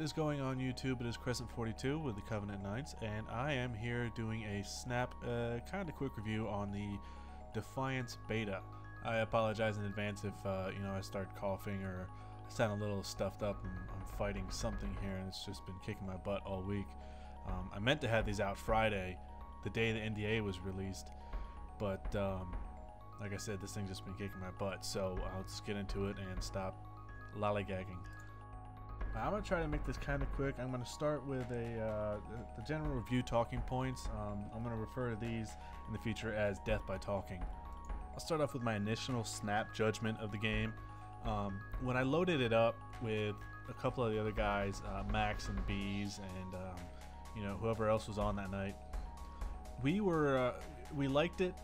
What is going on YouTube? It is Crescent42 with the Covenant Knights, and I am here doing a snap, kind of quick review on the Defiance beta. I apologize in advance if I start coughing or I sound a little stuffed up and I'm fighting something here, and it's just been kicking my butt all week. I meant to have these out Friday, the day the NDA was released, but like I said, this thing's just been kicking my butt, so I'll just get into it and stop lollygagging. I'm going to try to make this kind of quick. I'm going to start with the general review talking points. I'm going to refer to these in the future as death by talking. I'll start off with my initial snap judgment of the game. When I loaded it up with a couple of the other guys, Max and Bees and whoever else was on that night, we liked it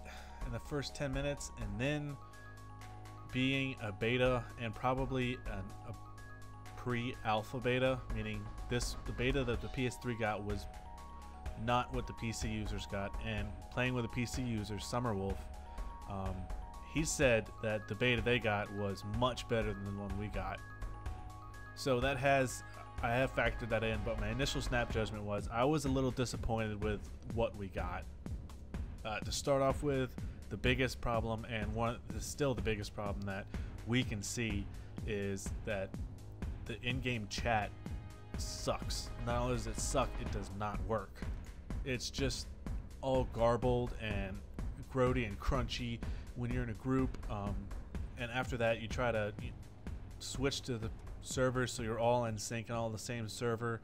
in the first 10 minutes, and then being a beta and probably a pre-alpha beta, meaning the beta that the PS3 got was not what the PC users got, and playing with a PC user, Summerwolf, he said that the beta they got was much better than the one we got. So I have factored that in, but my initial snap judgment was I was a little disappointed with what we got. To start off with, the biggest problem, and still the biggest problem that we can see, is that the in-game chat sucks. Not only does it suck, it does not work. It's just all garbled and grody and crunchy when you're in a group, and after that you try to switch to the servers so you're all in sync and all the same server,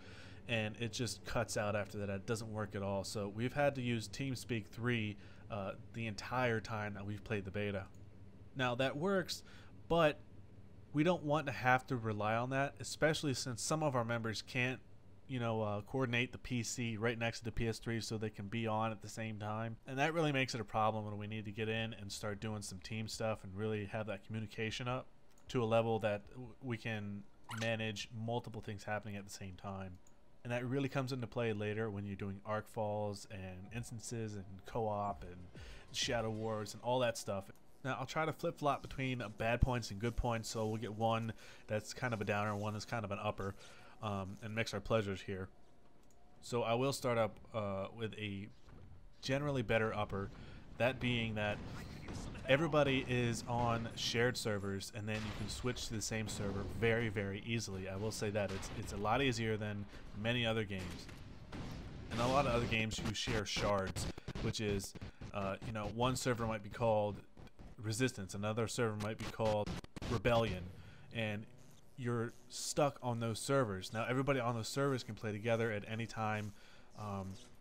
and it just cuts out after that. It doesn't work at all. So we've had to use TeamSpeak 3 the entire time that we've played the beta. Now that works, but we don't want to have to rely on that, especially since some of our members can't, coordinate the PC right next to the PS3 so they can be on at the same time. And that really makes it a problem when we need to get in and start doing some team stuff and really have that communication up to a level that we can manage multiple things happening at the same time. And that really comes into play later when you're doing arc falls and instances and co-op and shadow wars and all that stuff. Now I'll try to flip-flop between bad points and good points, so we'll get one that's kind of a downer and one that's kind of an upper, and mix our pleasures here. So I will start up with a generally better upper, that being that everybody is on shared servers, and then you can switch to the same server very, very easily. I will say that it's a lot easier than many other games. And a lot of other games you share shards, which is one server might be called Resistance, another server might be called Rebellion, and you're stuck on those servers. Now everybody on those servers can play together at any time,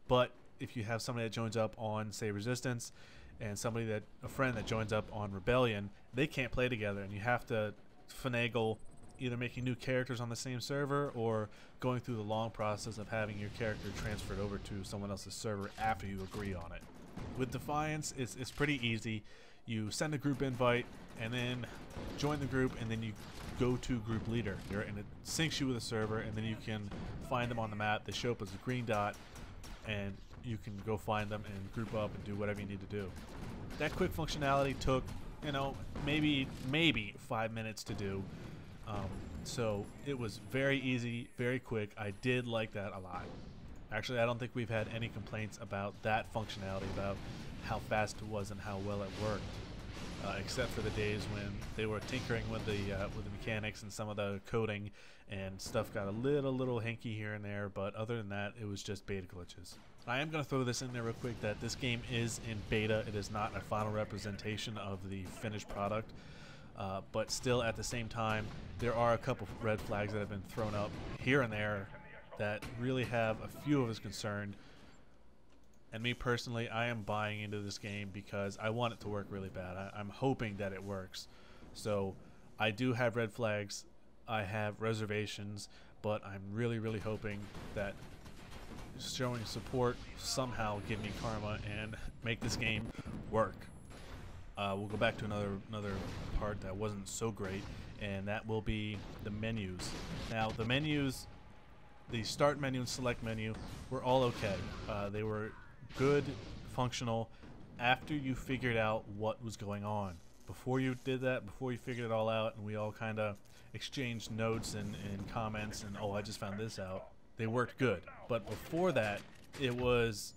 but if you have somebody that joins up on, say, Resistance, and a friend that joins up on Rebellion, they can't play together, and you have to finagle either making new characters on the same server or going through the long process of having your character transferred over to someone else's server after you agree on it. With Defiance, it's pretty easy. You send a group invite and then join the group, and then you go to group leader, and it syncs you with a server, and then you can find them on the map. They show up as a green dot, and you can go find them and group up and do whatever you need to do. That quick functionality took, maybe 5 minutes to do. So it was very easy, very quick. I did like that a lot. Actually, I don't think we've had any complaints about that functionality, about how fast it was and how well it worked, except for the days when they were tinkering with the mechanics and some of the coding, and stuff got a little hinky here and there. But other than that, it was just beta glitches. I am going to throw this in there real quick that this game is in beta. It is not a final representation of the finished product, but still at the same time, there are a couple red flags that have been thrown up here and there that really have a few of us concerned. And me personally, I am buying into this game because I want it to work really bad. I'm hoping that it works. So I do have red flags, I have reservations, but I'm really, really hoping that showing support somehow give me karma and make this game work. We'll go back to another part that wasn't so great, and that will be the menus. Now the menus, the start menu and select menu, were all okay. They were good, functional, after you figured out what was going on. before you did that, before you figured it all out, and we all kind of exchanged notes and comments, and oh, I just found this out, they worked good. But before that, it was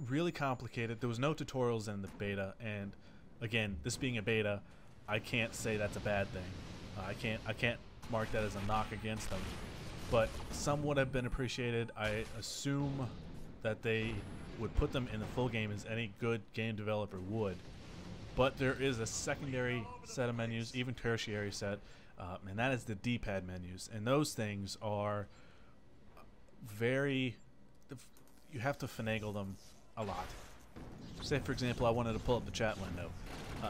really complicated. There was no tutorials in the beta, and again, this being a beta, I can't say that's a bad thing. I can't mark that as a knock against them. But some would have been appreciated. I assume that they would put them in the full game as any good game developer would. But there is a secondary set of menus, even tertiary set, and that is the D-pad menus. And those things are very, you have to finagle them a lot. Say, for example, I wanted to pull up the chat window.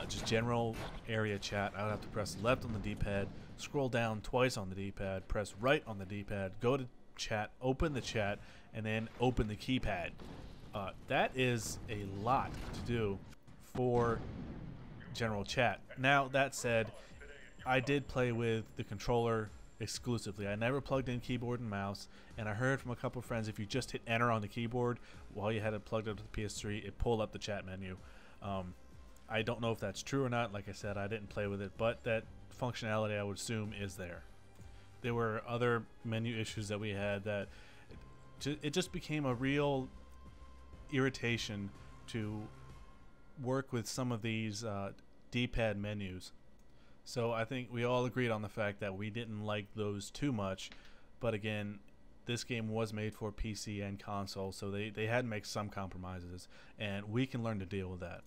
Just general area chat, I would have to press left on the D-pad, scroll down twice on the D-pad, press right on the D-pad, go to chat, open the chat, and then open the keypad. That is a lot to do for general chat. Now, that said, I did play with the controller exclusively. I never plugged in keyboard and mouse, and I heard from a couple of friends if you just hit enter on the keyboard while you had it plugged up to the PS3, it pulled up the chat menu. I don't know if that's true or not. Like I said, I didn't play with it, but that functionality I would assume is there. There were other menu issues that we had that it just became a real irritation to work with some of these D-pad menus. So I think we all agreed on the fact that we didn't like those too much, but again, this game was made for PC and console, so they had to make some compromises, and we can learn to deal with that.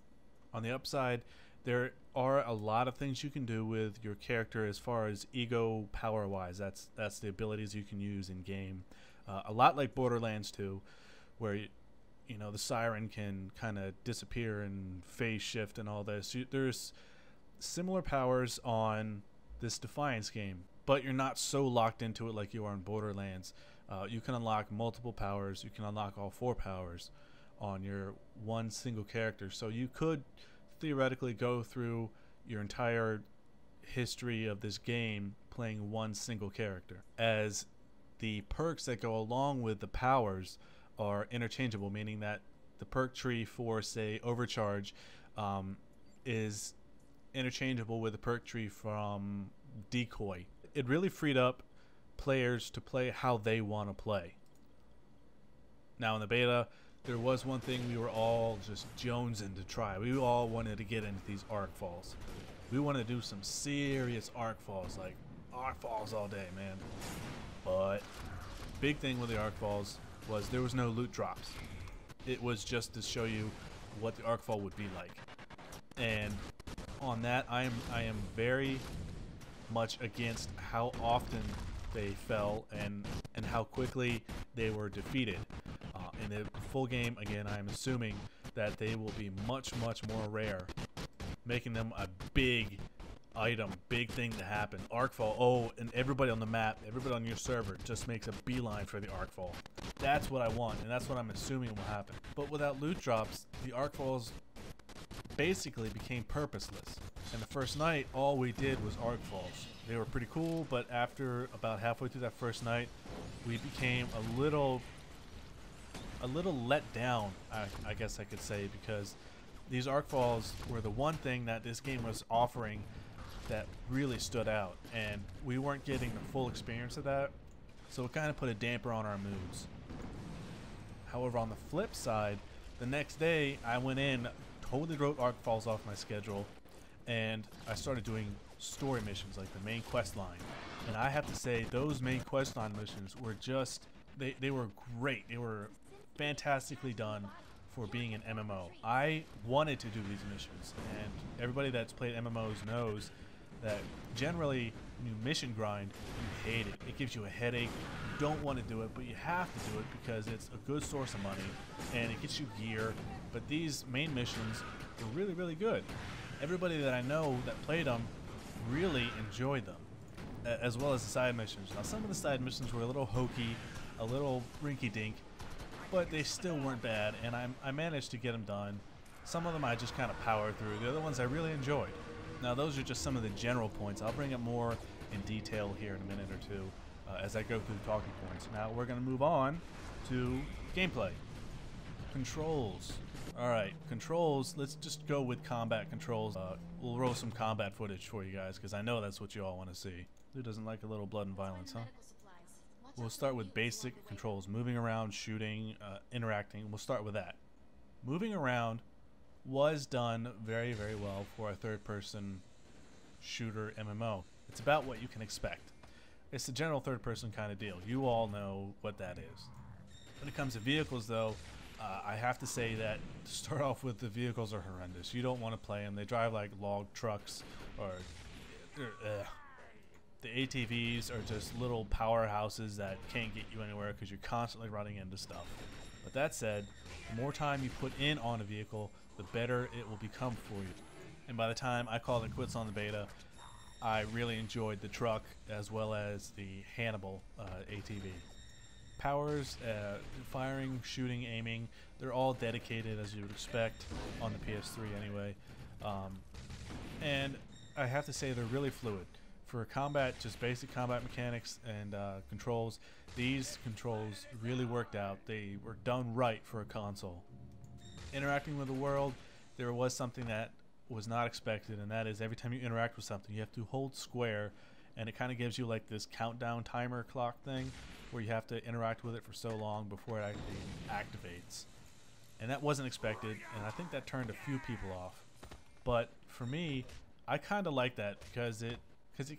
On the upside, there are a lot of things you can do with your character as far as ego power wise. That's the abilities you can use in game. A lot like Borderlands 2, where you know the siren can kind of disappear and phase shift and all this. There's similar powers on this Defiance game, but you're not so locked into it like you are in Borderlands. You can unlock multiple powers. You can unlock all 4 powers on your one single character. So you could theoretically go through your entire history of this game playing one single character, as the perks that go along with the powers are interchangeable, meaning that the perk tree for, say, Overcharge is interchangeable with the perk tree from Decoy. It really freed up players to play how they want to play. Now in the beta, there was one thing we were all just jonesing to try. We all wanted to get into these arc falls. We wanted to do some serious arc falls, like arc falls all day, man. But big thing with the arc falls was there was no loot drops. It was just to show you what the arc fall would be like. And on that, I am very much against how often they fell and how quickly they were defeated. In the full game, again, I am assuming that they will be much, much more rare, making them a big item, big thing to happen. Arcfall, oh, and everybody on the map, everybody on your server just makes a beeline for the Arcfall. That's what I want, and that's what I'm assuming will happen. But without loot drops, the Arcfalls basically became purposeless. And the first night, all we did was Arcfalls. They were pretty cool, but after about halfway through that first night, we became a little let down, I guess I could say, because these arc falls were the one thing that this game was offering that really stood out, and we weren't getting the full experience of that, so it kind of put a damper on our moods. However, on the flip side, the next day I went in, totally wrote arc falls off my schedule, and I started doing story missions like the main quest line. And I have to say, those main quest line missions were just, they were great. They were fantastically done for being an MMO. I wanted to do these missions, and everybody that's played MMOs knows that generally when you mission grind, you hate it. It gives you a headache. You don't want to do it, but you have to do it because it's a good source of money and it gets you gear. But these main missions were really, really good. Everybody that I know that played them really enjoyed them, as well as the side missions. Now, some of the side missions were a little hokey, a little rinky-dink, but they still weren't bad, and I managed to get them done. Some of them I just kind of powered through. The other ones I really enjoyed. Now, those are just some of the general points. I'll bring up more in detail here in a minute or two as I go through the talking points. Now, we're going to move on to gameplay. Controls. Alright, controls, let's just go with combat controls. We'll roll some combat footage for you guys, because I know that's what you all want to see. Who doesn't like a little blood and violence, huh? We'll start with basic controls, moving around, shooting, interacting. We'll start with that. Moving around was done very, very well for a third-person shooter MMO. It's about what you can expect. It's the general third-person kind of deal. You all know what that is. When it comes to vehicles, though, I have to say that to start off with, the vehicles are horrendous. You don't want to play them. They drive like log trucks, or the ATVs are just little powerhouses that can't get you anywhere because you're constantly running into stuff. But that said, the more time you put in on a vehicle, the better it will become for you. And by the time I called it quits on the beta, I really enjoyed the truck as well as the Hannibal ATV. Powers, firing, shooting, aiming, they're all dedicated as you would expect on the PS3 anyway. And I have to say they're really fluid. For combat, just basic combat mechanics and controls, these controls really worked out. They were done right for a console. Interacting with the world, there was something that was not expected, and that is every time you interact with something, you have to hold square, and it kind of gives you like this countdown timer clock thing where you have to interact with it for so long before it actually activates. And that wasn't expected, and I think that turned a few people off. But for me, I kind of like that because it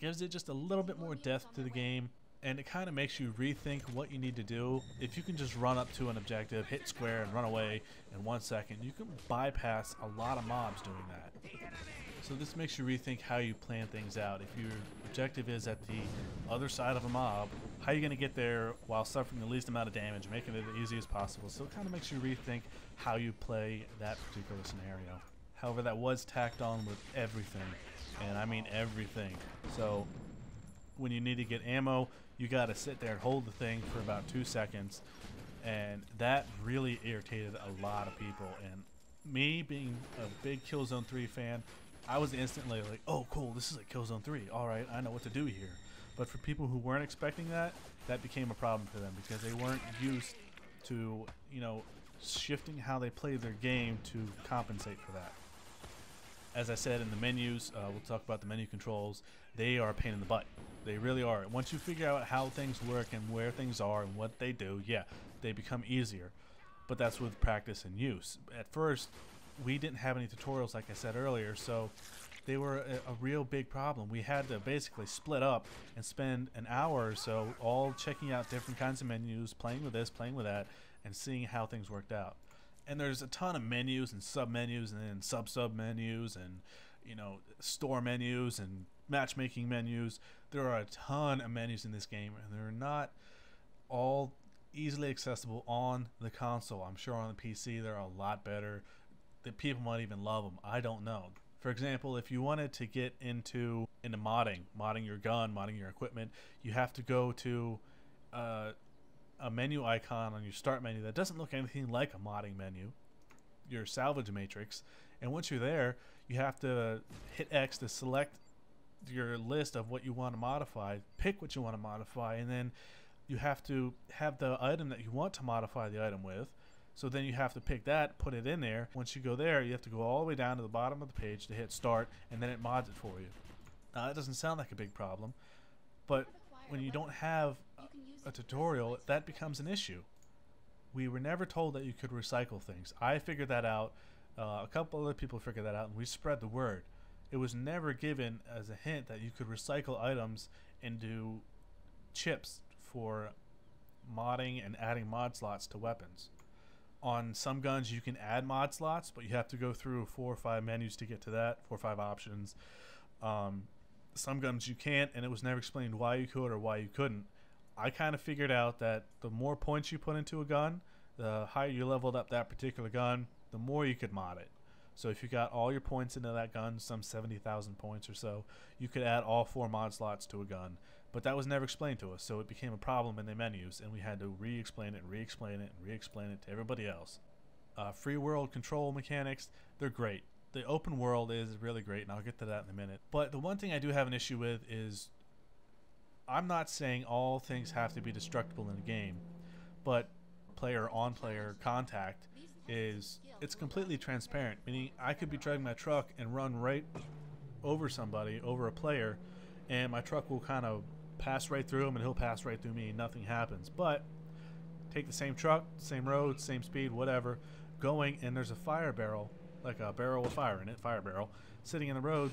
gives it just a little bit more depth to the game, and it kind of makes you rethink what you need to do. If you can just run up to an objective, hit square, and run away in 1 second, you can bypass a lot of mobs doing that. So this makes you rethink how you plan things out. If your objective is at the other side of a mob, how are you going to get there while suffering the least amount of damage, making it as easy as possible? So it kind of makes you rethink how you play that particular scenario. However, that was tacked on with everything, and I mean everything. So when you need to get ammo, you got to sit there and hold the thing for about 2 seconds, and that really irritated a lot of people. And me being a big Killzone 3 fan, I was instantly like, oh cool, this is like Killzone 3, alright, I know what to do here. But for people who weren't expecting that, that became a problem for them because they weren't used to, you know, shifting how they play their game to compensate for that. As I said in the menus, we'll talk about the menu controls, they are a pain in the butt. They really are. Once you figure out how things work and where things are and what they do, yeah, they become easier. But that's with practice and use. At first, we didn't have any tutorials like I said earlier, so they were a real big problem. We had to basically split up and spend an hour or so all checking out different kinds of menus, playing with this, playing with that, and seeing how things worked out. And there's a ton of menus and sub-menus and then sub-sub-menus and, you know, store menus and matchmaking menus. There are a ton of menus in this game, and they're not all easily accessible on the console. I'm sure on the PC they're a lot better. The people might even love them. I don't know. For example, if you wanted to get into modding your gun, modding your equipment, you have to go to a menu icon on your start menu that doesn't look anything like a modding menu, your salvage matrix, and once you're there, you have to hit X to select your list of what you want to modify, pick what you want to modify, and then you have to have the item that you want to modify the item with. So then you have to pick that, put it in there. Once you go there, you have to go all the way down to the bottom of the page to hit start, and then it mods it for you. Now that doesn't sound like a big problem, but when you don't have a tutorial, that becomes an issue. We were never told that you could recycle things. I figured that out. A couple other people figured that out, and we spread the word. It was never given as a hint that you could recycle items into chips for modding and adding mod slots to weapons. On some guns you can add mod slots, but you have to go through 4 or 5 menus to get to that, 4 or 5 options. Some guns you can't, and it was never explained why you could or why you couldn't. I kind of figured out that the more points you put into a gun, the higher you leveled up that particular gun, the more you could mod it. So if you got all your points into that gun, some 70,000 points or so, you could add all 4 mod slots to a gun. But that was never explained to us, so it became a problem in the menus, and we had to re-explain it, re-explain it, and re-explain it to everybody else. Free world control mechanics, they're great. The open world is really great, and I'll get to that in a minute. But the one thing I do have an issue with is, I'm not saying all things have to be destructible in a game, but player-on-player contact is it's completely transparent, meaning I could be driving my truck and run right over somebody, over a player, and my truck will kind of pass right through him and he'll pass right through me, nothing happens. But take the same truck, same road, same speed, whatever, going, and there's a fire barrel, like a barrel with fire in it, fire barrel, sitting in the road,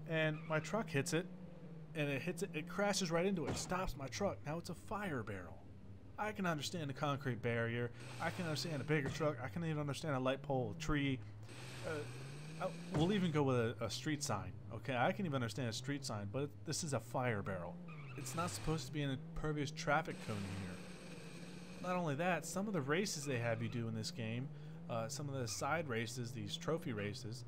and my truck hits it, and it crashes right into it, stops my truck. Now it's a fire barrel. I can understand the concrete barrier, I can understand a bigger truck, I can even understand a light pole, a tree, we'll even go with a street sign, okay? I can even understand a street sign, but this is a fire barrel. It's not supposed to be an impervious traffic cone here. Not only that, some of the races they have you do in this game, some of the side races, these trophy races,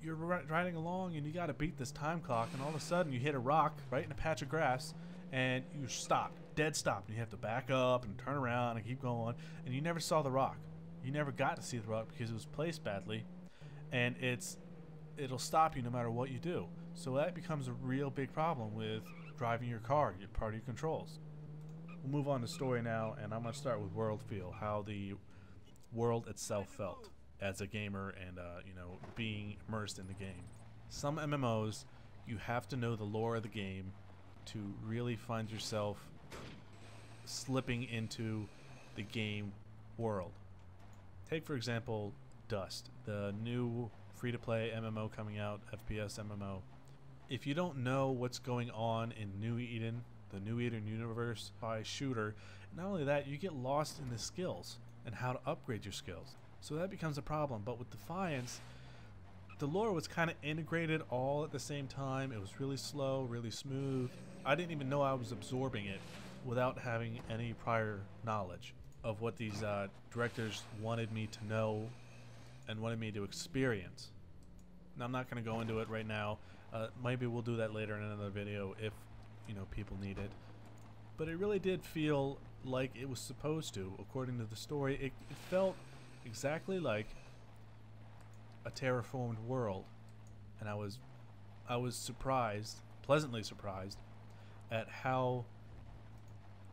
you're riding along and you got to beat this time clock, and all of a sudden you hit a rock right in a patch of grass and you stop, dead stop, and you have to back up and turn around and keep going, and you never saw the rock. You never got to see the rock because it was placed badly, and it'll stop you no matter what you do. So that becomes a real big problem with driving your car, part of your controls. We'll move on to story now, and I'm going to start with world feel, how the world itself felt as a gamer and you know, being immersed in the game. Some MMOs, you have to know the lore of the game to really find yourself slipping into the game world. Take for example Dust, the new free-to-play MMO coming out, FPS MMO. If you don't know what's going on in New Eden, the New Eden universe by shooter, not only that, you get lost in the skills and how to upgrade your skills. So that becomes a problem. But with Defiance, the lore was kind of integrated all at the same time. It was really slow, really smooth. I didn't even know I was absorbing it without having any prior knowledge of what these directors wanted me to know and wanted me to experience. Now, I'm not going to go into it right now. Maybe we'll do that later in another video if, you know, people need it. But it really did feel like it was supposed to. According to the story, it felt exactly like a terraformed world, and I was surprised, pleasantly surprised, at how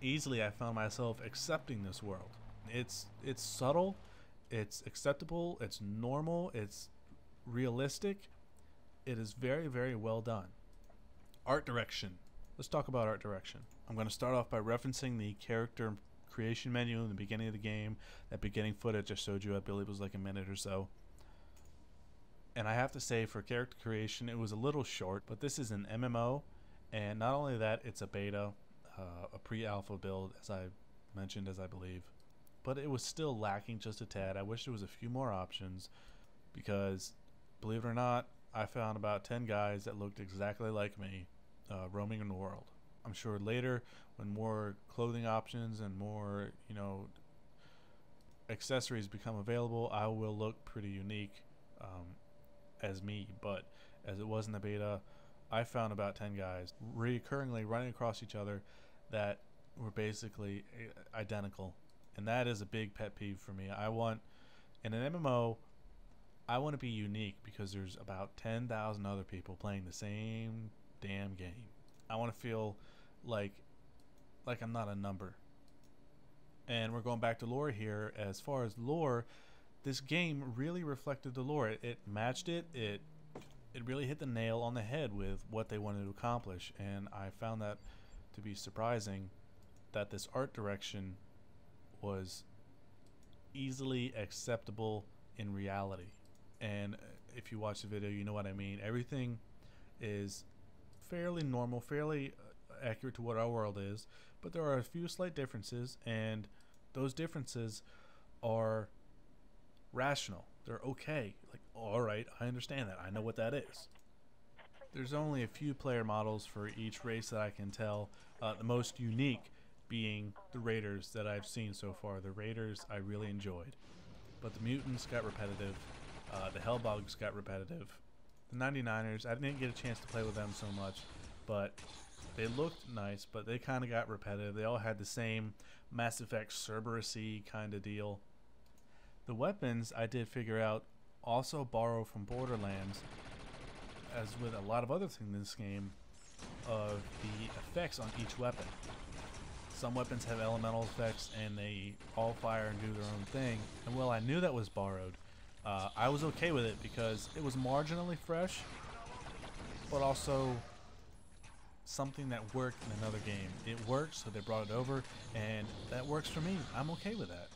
easily I found myself accepting this world. It's subtle, it's acceptable, it's normal, it's realistic. It is very, very well done. Art direction. Let's talk about art direction. I'm going to start off by referencing the character creation menu in the beginning of the game. That beginning footage I showed you, I believe it was like a minute or so. And I have to say, for character creation, it was a little short, but this is an MMO, and not only that, it's a beta, a pre-alpha build, as I mentioned, as I believe. But it was still lacking just a tad. I wish there was a few more options, because, believe it or not, I found about 10 guys that looked exactly like me, roaming in the world. I'm sure later, when more clothing options and more, you know, accessories become available, I will look pretty unique as me. But as it was in the beta, I found about 10 guys recurringly running across each other that were basically identical, and that is a big pet peeve for me. I want, in an MMO, I want to be unique because there's about 10,000 other people playing the same damn game. I want to feel like I'm not a number. And we're going back to lore here. As far as lore, this game really reflected the lore. It matched it. It really hit the nail on the head with what they wanted to accomplish. And I found that to be surprising, that this art direction was easily acceptable in reality. And if you watch the video, you know what I mean. Everything is fairly normal, fairly accurate to what our world is, but there are a few slight differences, and those differences are rational. They're okay. Like, all right, I understand that. I know what that is. There's only a few player models for each race that I can tell. The most unique being the Raiders that I've seen so far. The Raiders I really enjoyed, but the Mutants got repetitive. The Hellbugs got repetitive. The 99ers, I didn't get a chance to play with them so much, but they looked nice, but they kind of got repetitive. They all had the same Mass Effect Cerberus-y kind of deal. The weapons, I did figure out, also borrow from Borderlands, as with a lot of other things in this game, of the effects on each weapon. Some weapons have elemental effects and they all fire and do their own thing. And while I knew that was borrowed, I was okay with it because it was marginally fresh, but also something that worked in another game. It worked, so they brought it over, and that works for me. I'm okay with that.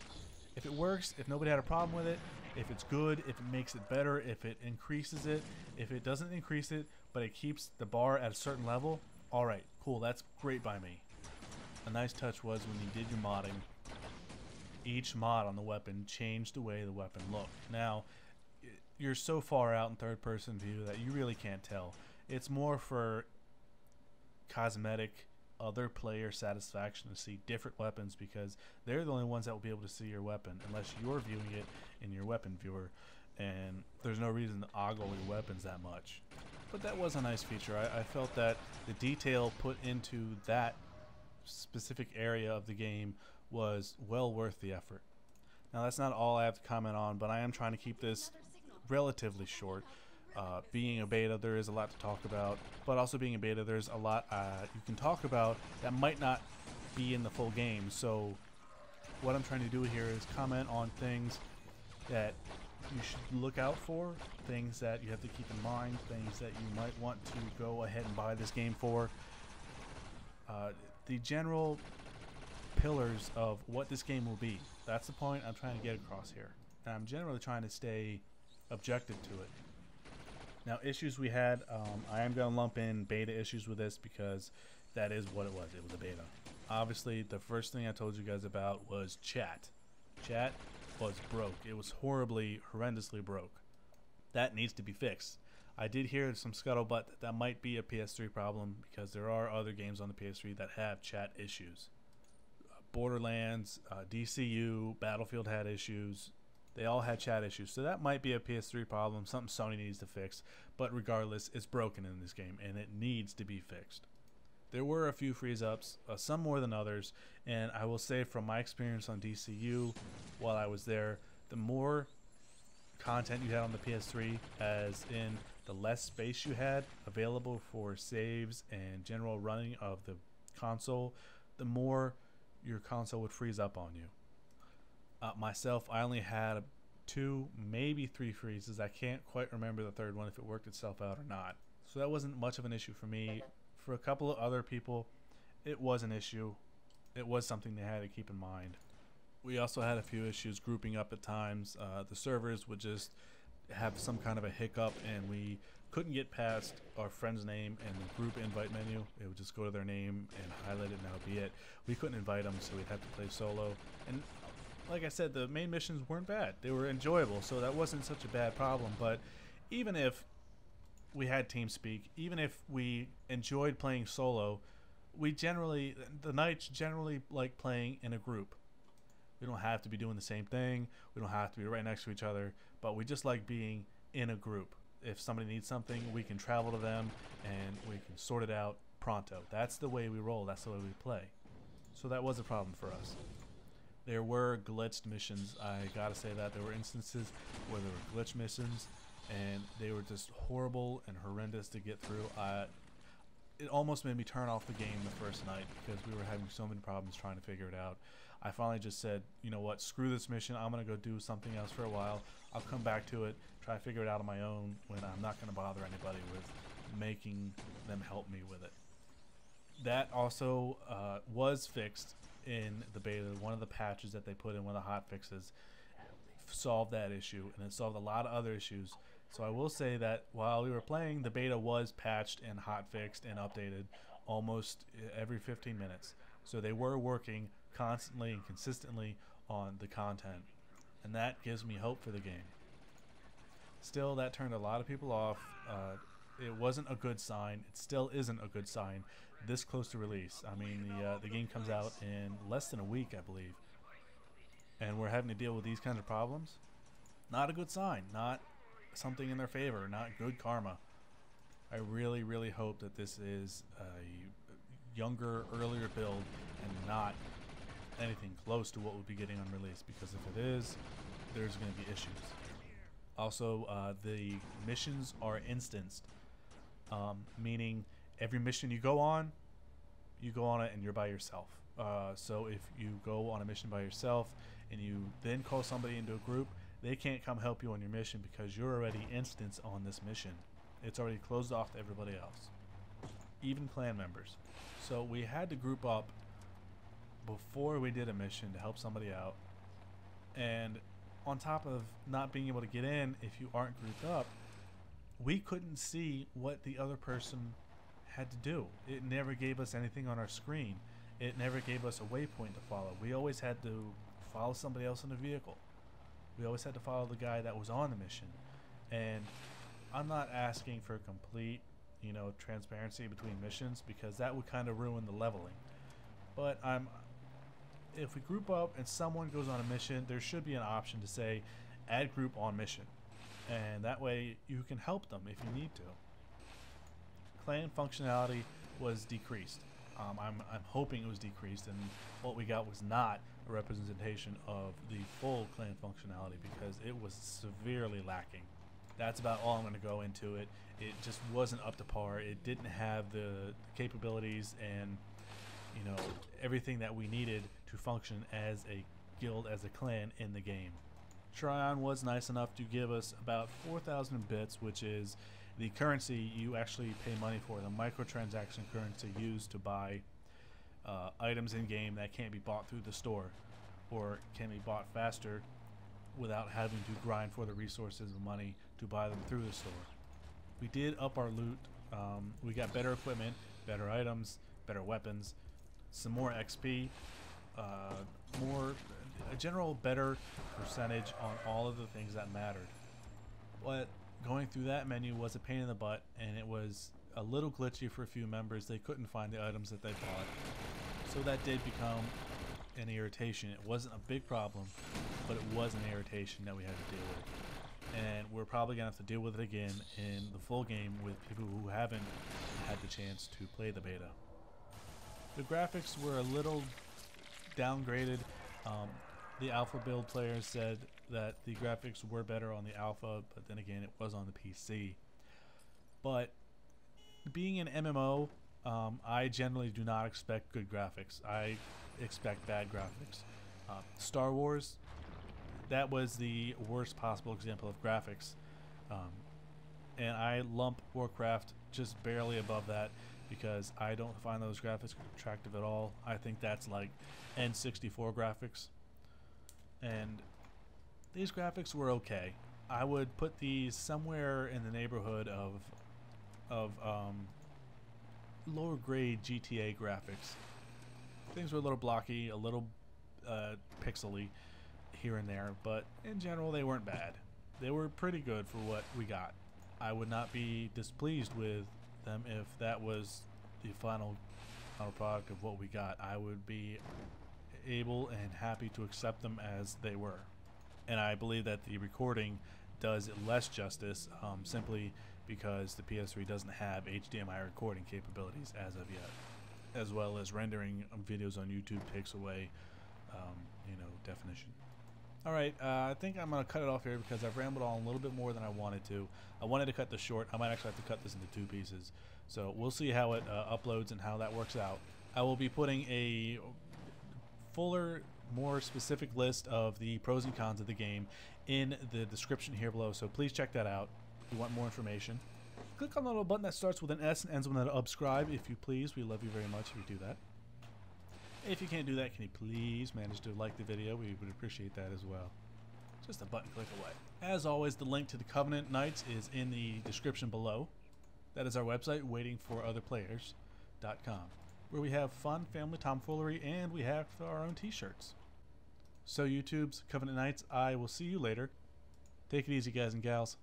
If it works, if nobody had a problem with it, if it's good, if it makes it better, if it increases it, if it doesn't increase it, but it keeps the bar at a certain level, alright, cool, that's great by me. A nice touch was when you did your modding, each mod on the weapon changed the way the weapon looked. Now, you're so far out in third-person view that you really can't tell. It's more for cosmetic, other player satisfaction to see different weapons because they're the only ones that will be able to see your weapon unless you're viewing it in your weapon viewer, and there's no reason to ogle your weapons that much. But that was a nice feature. I felt that the detail put into that specific area of the game was well worth the effort. Now that's not all I have to comment on, but I am trying to keep this relatively short. Being a beta, there is a lot to talk about, but also being a beta, there's a lot you can talk about that might not be in the full game. So what I'm trying to do here is comment on things that you should look out for, things that you have to keep in mind, things that you might want to go ahead and buy this game for. The general pillars of what this game will be. That's the point I'm trying to get across here. And I'm generally trying to stay objective to it. Now, issues we had, I am going to lump in beta issues with this because that is what it was. It was a beta. Obviously, the first thing I told you guys about was chat. Chat was broke. It was horrendously broke. That needs to be fixed. I did hear some scuttlebutt that might be a PS3 problem because there are other games on the PS3 that have chat issues. Borderlands, DCU, Battlefield had issues. They all had chat issues, so that might be a PS3 problem, something Sony needs to fix. But regardless, it's broken in this game, and it needs to be fixed. There were a few freeze-ups, some more than others, and I will say from my experience on DCU, while I was there, the more content you had on the PS3, as in the less space you had available for saves and general running of the console, the more your console would freeze up on you. Myself, I only had 2, maybe 3 freezes. I can't quite remember the third one if it worked itself out or not. So that wasn't much of an issue for me. For a couple of other people, it was an issue. It was something they had to keep in mind. We also had a few issues grouping up at times. The servers would just have some kind of a hiccup and we couldn't get past our friend's name and the group invite menu. It would just go to their name and highlight it and that would be it. We couldn't invite them, so we'd have to play solo. And like I said, the main missions weren't bad. They were enjoyable, so that wasn't such a bad problem. But even if we had TeamSpeak, even if we enjoyed playing solo, the Knights generally like playing in a group. We don't have to be doing the same thing. We don't have to be right next to each other, but we just like being in a group. If somebody needs something, we can travel to them and we can sort it out pronto. That's the way we roll. That's the way we play. So that was a problem for us. There were glitched missions. I gotta say that there were instances where there were glitch missions and they were just horrible and horrendous to get through. It almost made me turn off the game the first night because we were having so many problems trying to figure it out. I finally just said, you know what, screw this mission. I'm gonna go do something else for a while. I'll come back to it, try to figure it out on my own when I'm not gonna bother anybody with making them help me with it. That also was fixed in the beta. One of the patches that they put in, one of the hot fixes, solved that issue, and it solved a lot of other issues. So I will say that while we were playing, the beta was patched and hot fixed and updated almost every 15 minutes. So they were working constantly and consistently on the content, and that gives me hope for the game. Still, that turned a lot of people off. It wasn't a good sign. It still isn't a good sign this close to release. I mean, the game comes out in less than a week, I believe, and we're having to deal with these kinds of problems. Not a good sign. Not something in their favor. Not good karma. I really, really hope that this is a younger, earlier build and not anything close to what we'll be getting on release, because if it is, there's going to be issues. Also, the missions are instanced, meaning every mission you go on it and you're by yourself. So if you go on a mission by yourself and you then call somebody into a group, they can't come help you on your mission because you're already instanced on this mission. It's already closed off to everybody else, even clan members. So we had to group up before we did a mission to help somebody out. And on top of not being able to get in if you aren't grouped up, we couldn't see what the other person had to do. It never gave us anything on our screen. It never gave us a waypoint to follow. We always had to follow somebody else in the vehicle. We always had to follow the guy that was on the mission. And I'm not asking for complete, transparency between missions, because that would kind of ruin the leveling. But if we group up and someone goes on a mission, there should be an option to say add group on mission, and that way you can help them if you need to. Clan functionality was decreased. I'm hoping it was decreased, and what we got was not a representation of the full clan functionality, because it was severely lacking. That's about all I'm going to go into it. It just wasn't up to par. It didn't have the capabilities and everything that we needed to function as a guild, as a clan in the game. Tryon was nice enough to give us about 4,000 bits, which is the currency you actually pay money for, the microtransaction currency used to buy items in game that can't be bought through the store, or can be bought faster without having to grind for the resources and money to buy them through the store. We did up our loot. We got better equipment, better items, better weapons, some more XP, a general better percentage on all of the things that mattered. But going through that menu was a pain in the butt, and it was a little glitchy for a few members. They couldn't find the items that they bought, so that did become an irritation. It wasn't a big problem, but it was an irritation that we had to deal with, and we're probably gonna have to deal with it again in the full game with people who haven't had the chance to play the beta. The graphics were a little downgraded. The alpha build players said that the graphics were better on the alpha, but then again, it was on the PC. But being an MMO, I generally do not expect good graphics. I expect bad graphics. Star Wars, that was the worst possible example of graphics. And I lump Warcraft just barely above that, because I don't find those graphics attractive at all. I think that's like N64 graphics. And these graphics were okay. I would put these somewhere in the neighborhood of lower grade GTA graphics. Things were a little blocky, a little pixely here and there, but in general they weren't bad. They were pretty good for what we got. I would not be displeased with them if that was the final product of what we got. I would be able and happy to accept them as they were. And I believe that the recording does it less justice, simply because the PS3 doesn't have HDMI recording capabilities as of yet, as well as rendering videos on YouTube takes away definition. Alright, I think I'm going to cut it off here because I've rambled on a little bit more than I wanted to. I wanted to cut this short. I might actually have to cut this into 2 pieces. So we'll see how it uploads and how that works out. I will be putting a fuller, more specific list of the pros and cons of the game in the description here below, so please check that out if you want more information. Click on the little button that starts with an S and ends with an subscribe if you please. We love you very much if you do that. If you can't do that, can you please manage to like the video? We would appreciate that as well. Just a button click away. As always, the link to the Covenant Knights is in the description below. That is our website, waitingforotherplayers.com, where we have fun family tomfoolery and we have our own t-shirts. So YouTube's Covenant Knights, I will see you later. Take it easy, guys and gals.